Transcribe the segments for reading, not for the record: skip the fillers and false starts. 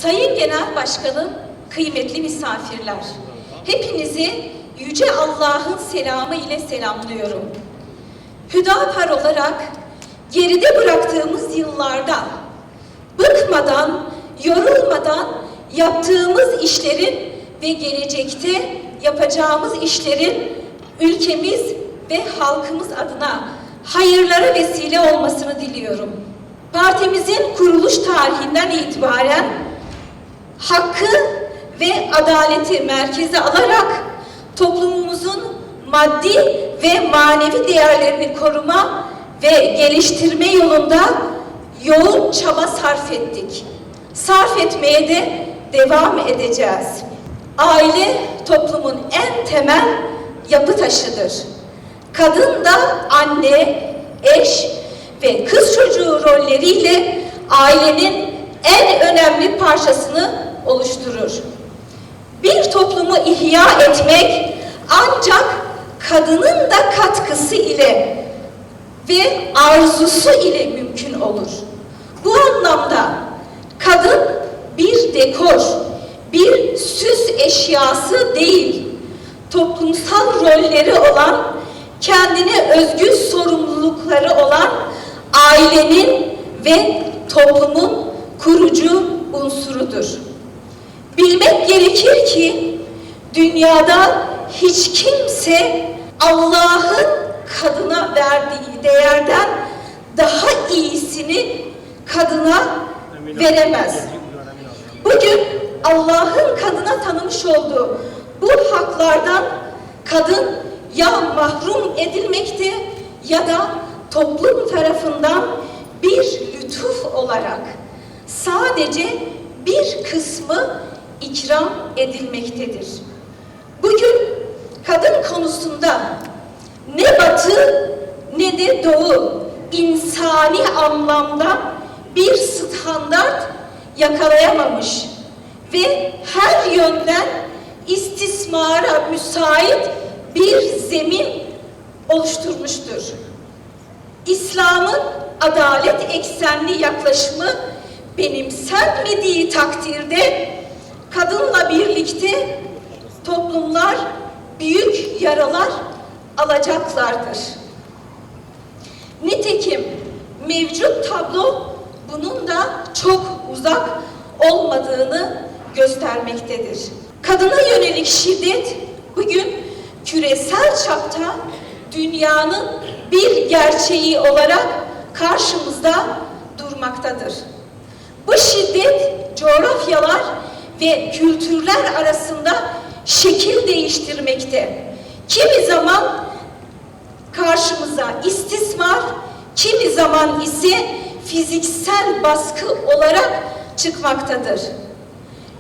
Sayın Genel Başkanım, kıymetli misafirler, hepinizi Yüce Allah'ın selamı ile selamlıyorum. Hüdapar olarak geride bıraktığımız yıllarda bıkmadan, yorulmadan yaptığımız işlerin ve gelecekte yapacağımız işlerin ülkemiz ve halkımız adına hayırlara vesile olmasını diliyorum. Partimizin kuruluş tarihinden itibaren hakkı ve adaleti merkeze alarak toplumumuzun maddi ve manevi değerlerini koruma ve geliştirme yolunda yoğun çaba sarf ettik. Sarf etmeye de devam edeceğiz. Aile toplumun en temel yapı taşıdır. Kadın da anne, eş ve kız çocuğu rolleriyle ailenin en önemli parçasını oluşturur. Bir toplumu ihya etmek ancak kadının da katkısı ile ve arzusu ile mümkün olur. Bu anlamda kadın bir dekor, bir süs eşyası değil, toplumsal rolleri olan, kendine özgü sorumlulukları olan ailenin ve toplumun kurucu unsurudur. Bilmek gerekir ki dünyada hiç kimse Allah'ın kadına verdiği değerden daha iyisini kadına veremez. Bugün Allah'ın kadına tanımış olduğu bu haklardan kadın ya mahrum edilmekte ya da toplum tarafından bir lütuf olarak sadece bir kısmı ikram edilmektedir. Bugün kadın konusunda ne batı ne de doğu insani anlamda bir standart yakalayamamış ve her yönden istismara müsait bir zemin oluşturmuştur. İslam'ın adalet eksenli yaklaşımı benimsenmediği takdirde kadınla birlikte toplumlar büyük yaralar alacaklardır. Nitekim mevcut tablo bunun da çok uzak olmadığını göstermektedir. Kadına yönelik şiddet bugün küresel çapta dünyanın bir gerçeği olarak karşımızda durmaktadır. Bu şiddet coğrafyalar ve kültürler arasında şekil değiştirmekte. Kimi zaman karşımıza istismar, kimi zaman ise fiziksel baskı olarak çıkmaktadır.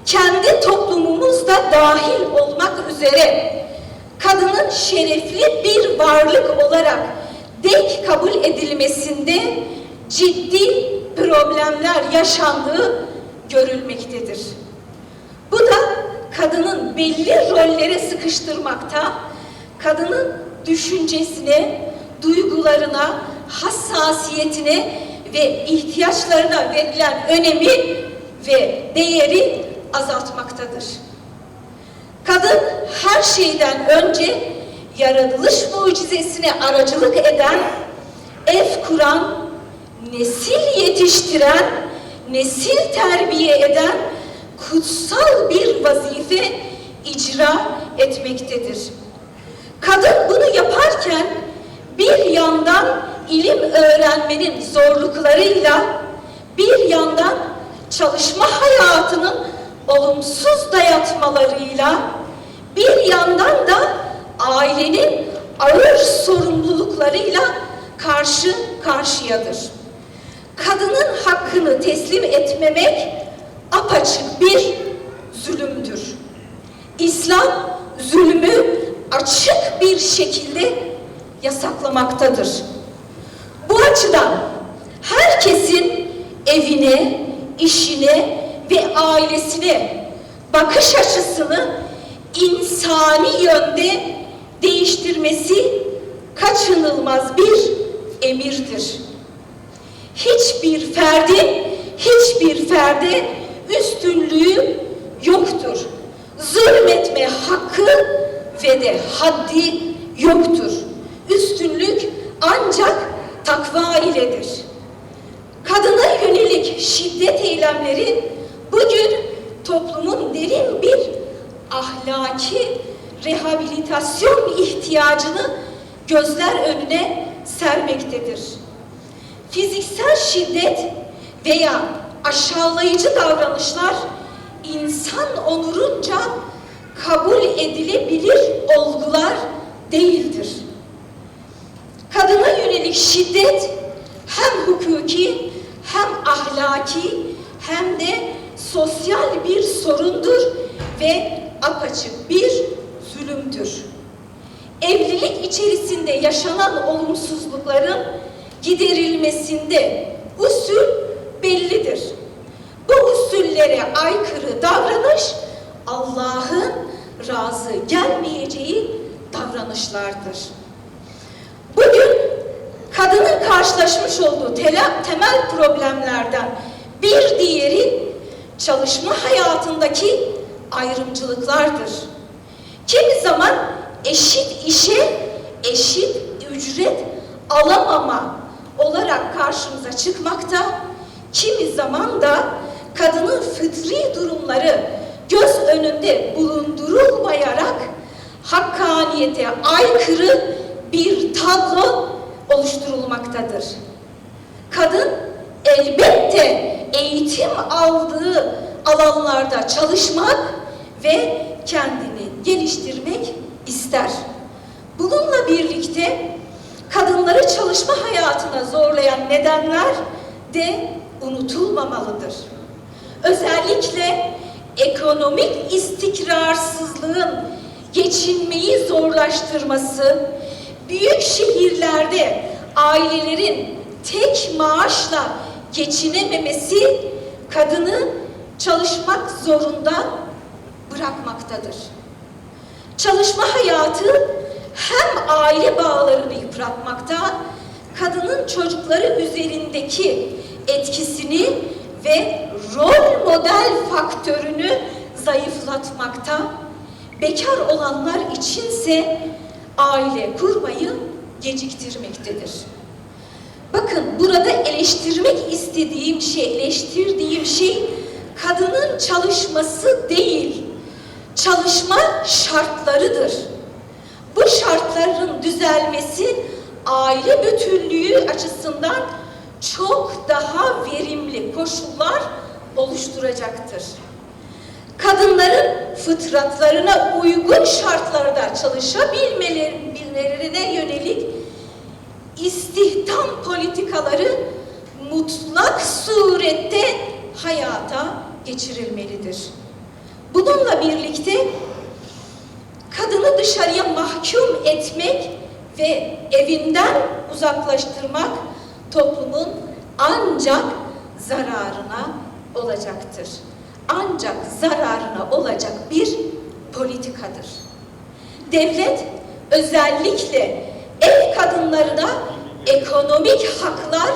Kendi toplumumuzda dahil olmak üzere kadının şerefli bir varlık olarak denk kabul edilmesinde ciddi problemler yaşandığı görülmektedir. Bu da kadının belli rollere sıkıştırmakta, kadının düşüncesine, duygularına, hassasiyetine ve ihtiyaçlarına verilen önemi ve değeri azaltmaktadır. Kadın her şeyden önce yaratılış mucizesine aracılık eden, ev kuran, nesil yetiştiren, nesil terbiye eden kutsal bir vazife icra etmektedir. Kadın bunu yaparken bir yandan ilim öğrenmenin zorluklarıyla, bir yandan çalışma hayatının olumsuz dayatmalarıyla, bir yandan da ailenin ağır sorumluluklarıyla karşı karşıyadır. Kadının hakkını teslim etmemek apaçık bir zulümdür. İslam zulmü açık bir şekilde yasaklamaktadır. Bu açıdan herkesin evine, işine ve ailesine bakış açısını insani yönde değiştirmesi kaçınılmaz bir emirdir. Hiçbir ferde üstünlüğü hakkı ve de haddi yoktur. Üstünlük ancak takva iledir. Kadına yönelik şiddet eylemleri bugün toplumun derin bir ahlaki rehabilitasyon ihtiyacını gözler önüne sermektedir. Fiziksel şiddet veya aşağılayıcı davranışlar insan onurunca kabul edilebilir olgular değildir. Kadına yönelik şiddet hem hukuki hem ahlaki hem de sosyal bir sorundur ve apaçık bir zulümdür. Evlilik içerisinde yaşanan olumsuzlukların giderilmesinde usul bellidir. Bu usullere aykırı davranış Allah'ın razı gelmeyeceği davranışlardır. Bugün kadının karşılaşmış olduğu temel problemlerden bir diğeri çalışma hayatındaki ayrımcılıklardır. Kimi zaman eşit işe eşit ücret alamama olarak karşımıza çıkmakta, kimi zaman da kadının fıtri durumları göz önünde bulundurulmayarak hakkaniyete aykırı bir tablo oluşturulmaktadır. Kadın elbette eğitim aldığı alanlarda çalışmak ve kendini geliştirmek ister. Bununla birlikte kadınları çalışma hayatına zorlayan nedenler de unutulmamalıdır. Özellikle ekonomik istikrarsızlığın geçinmeyi zorlaştırması, büyük şehirlerde ailelerin tek maaşla geçinememesi kadını çalışmak zorunda bırakmaktadır. Çalışma hayatı hem aile bağlarını yıpratmakta, kadının çocukları üzerindeki etkisini ve rol model faktörünü zayıflatmakta, bekar olanlar içinse aile kurmayı geciktirmektedir. Bakın burada eleştirdiğim şey kadının çalışması değil, çalışma şartlarıdır. Bu şartların düzelmesi aile bütünlüğü açısından çok daha verimli koşullar oluşturacaktır. Kadınların fıtratlarına uygun şartlarda çalışabilmelerine yönelik istihdam politikaları mutlak surette hayata geçirilmelidir. Bununla birlikte kadını dışarıya mahkum etmek ve evinden uzaklaştırmak toplumun ancak zararına olacaktır. Ancak zararına olacak bir politikadır. Devlet özellikle ev kadınlarına ekonomik haklar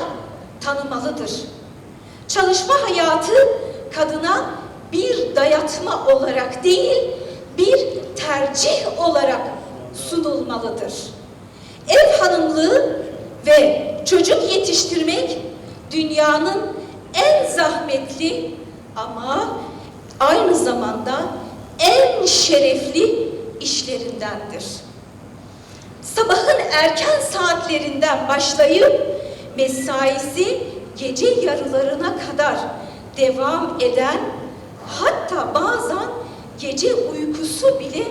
tanımalıdır. Çalışma hayatı kadına bir dayatma olarak değil, bir tercih olarak sunulmalıdır. Ev hanımlığı ve çocuk yetiştirmek dünyanın en zahmetli ama aynı zamanda en şerefli işlerindendir. Sabahın erken saatlerinden başlayıp mesaisi gece yarılarına kadar devam eden, hatta bazen gece uykusu bile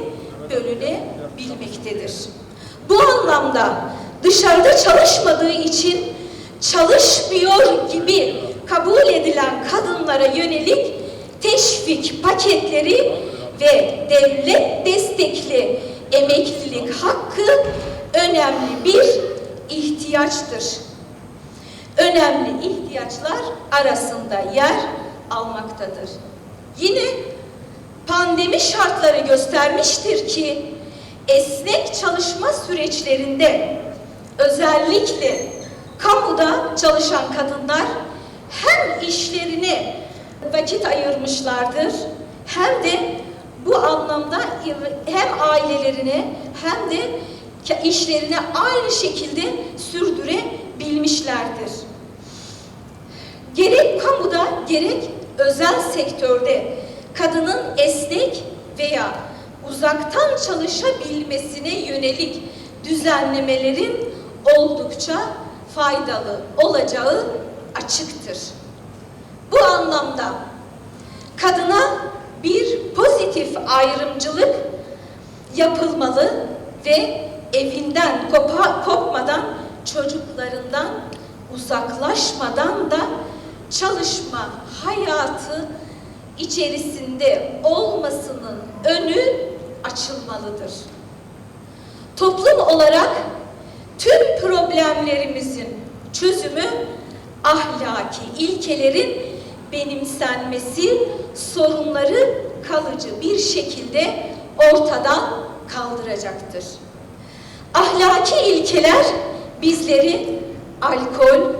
bölünebilmektedir. Bu anlamda dışarıda çalışmadığı için çalışmıyor gibi kabul edilen kadınlara yönelik teşvik paketleri ve devlet destekli emeklilik hakkı önemli bir ihtiyaçtır. Önemli ihtiyaçlar arasında yer almaktadır. Yine pandemi şartları göstermiştir ki esnek çalışma süreçlerinde özellikle kamuda çalışan kadınlar hem işlerine vakit ayırmışlardır hem de bu anlamda hem ailelerine hem de işlerini aynı şekilde sürdürebilmişlerdir. Gerek kamuda gerek özel sektörde kadının esnek veya uzaktan çalışabilmesine yönelik düzenlemelerin oldukça faydalı olacağı açıktır. Bu anlamda kadına bir pozitif ayrımcılık yapılmalı ve evinden kopmadan, çocuklarından uzaklaşmadan da çalışma hayatı içerisinde olmasının önü açılmalıdır. Toplum olarak tüm problemlerimizin çözümü ahlaki ilkelerin benimsenmesi, sorunları kalıcı bir şekilde ortadan kaldıracaktır. Ahlaki ilkeler bizleri alkol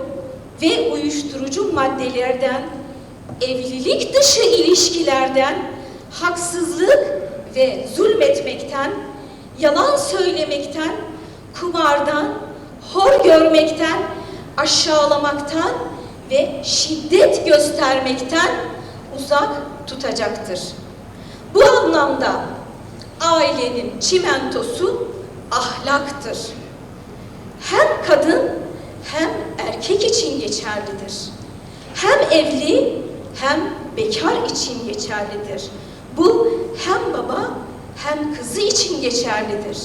ve uyuşturucu maddelerden, evlilik dışı ilişkilerden, haksızlık ve zulmetmekten, yalan söylemekten, kumardan, hor görmekten, aşağılamaktan ve şiddet göstermekten uzak tutacaktır. Bu anlamda ailenin çimentosu ahlaktır. Hem kadın hem erkek için geçerlidir. Hem evli hem bekar için geçerlidir. Bu hem baba hem kızı için geçerlidir.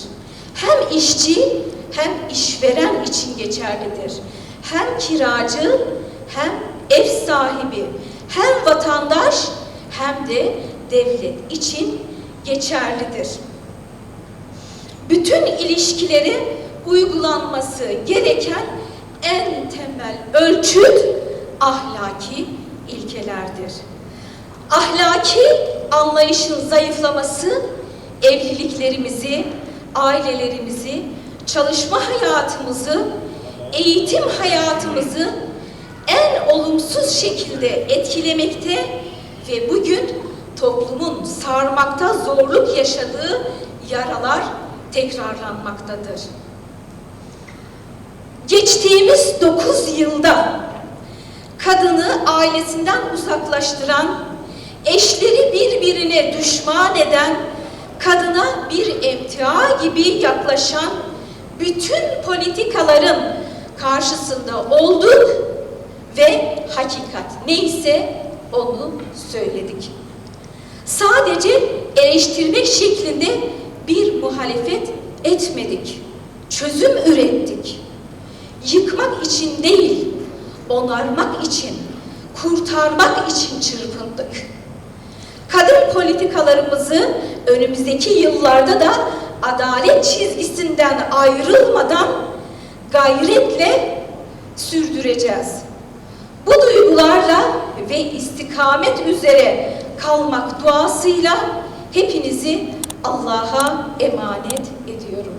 Hem işçi hem işveren için geçerlidir. Hem kiracı hem ev sahibi, hem vatandaş hem de devlet için geçerlidir. Bütün ilişkilere uygulanması gereken en temel ölçüt ahlaki ilkelerdir. Ahlaki anlayışın zayıflaması evliliklerimizi, ailelerimizi, çalışma hayatımızı, eğitim hayatımızı en olumsuz şekilde etkilemekte ve bugün toplumun sarmakta zorluk yaşadığı yaralar tekrarlanmaktadır. Geçtiğimiz 9 yılda kadını ailesinden uzaklaştıran, eşleri birbirine düşman eden, kadına bir emtia gibi yaklaşan bütün politikaların karşısında olduk ve hakikat neyse onu söyledik. Sadece eleştirmek şeklinde bir muhalefet etmedik. Çözüm ürettik. Yıkmak için değil, onarmak için, kurtarmak için çırpındık. Kadın politikalarımızı önümüzdeki yıllarda da adalet çizgisinden ayrılmadan gayretle sürdüreceğiz. Bu duygularla ve istikamet üzere kalmak duasıyla hepinizi Allah'a emanet ediyorum.